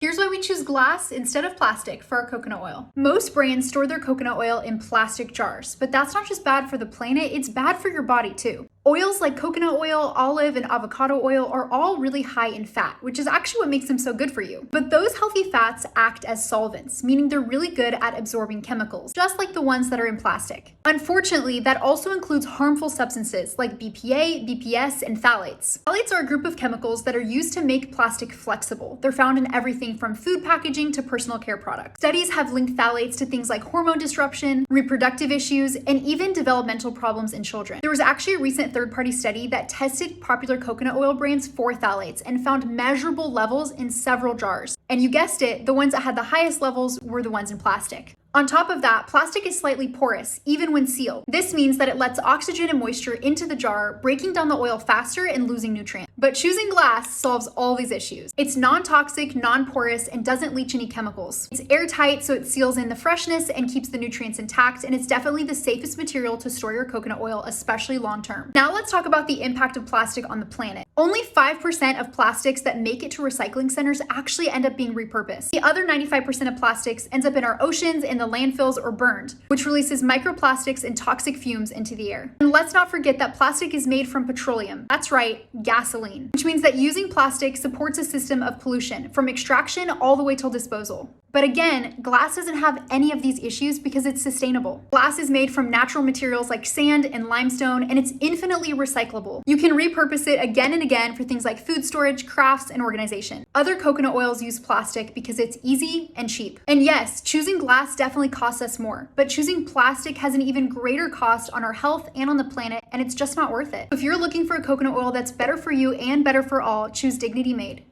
Here's why we choose glass instead of plastic for our coconut oil. Most brands store their coconut oil in plastic jars, but that's not just bad for the planet, it's bad for your body too. Oils like coconut oil, olive, and avocado oil are all really high in fat, which is actually what makes them so good for you. But those healthy fats act as solvents, meaning they're really good at absorbing chemicals, just like the ones that are in plastic. Unfortunately, that also includes harmful substances like BPA, BPS, and phthalates. Phthalates are a group of chemicals that are used to make plastic flexible. They're found in everything from food packaging to personal care products. Studies have linked phthalates to things like hormone disruption, reproductive issues, and even developmental problems in children. There was actually a recent third-party study that tested popular coconut oil brands for phthalates and found measurable levels in several jars. And you guessed it, the ones that had the highest levels were the ones in plastic. On top of that, plastic is slightly porous, even when sealed. This means that it lets oxygen and moisture into the jar, breaking down the oil faster and losing nutrients. But choosing glass solves all these issues. It's non-toxic, non-porous, and doesn't leach any chemicals. It's airtight, so it seals in the freshness and keeps the nutrients intact, and it's definitely the safest material to store your coconut oil, especially long-term. Now let's talk about the impact of plastic on the planet. Only 5% of plastics that make it to recycling centers actually end up being repurposed. The other 95% of plastics ends up in our oceans, in the landfills, or burned, which releases microplastics and toxic fumes into the air. And let's not forget that plastic is made from petroleum. That's right, gasoline, which means that using plastic supports a system of pollution from extraction all the way till disposal. But again, glass doesn't have any of these issues because it's sustainable. Glass is made from natural materials like sand and limestone, and it's infinitely recyclable. You can repurpose it again and again for things like food storage, crafts, and organization. Other coconut oils use plastic because it's easy and cheap. And yes, choosing glass definitely costs us more, but choosing plastic has an even greater cost on our health and on the planet, and it's just not worth it. If you're looking for a coconut oil that's better for you and better for all, choose Dignity Made.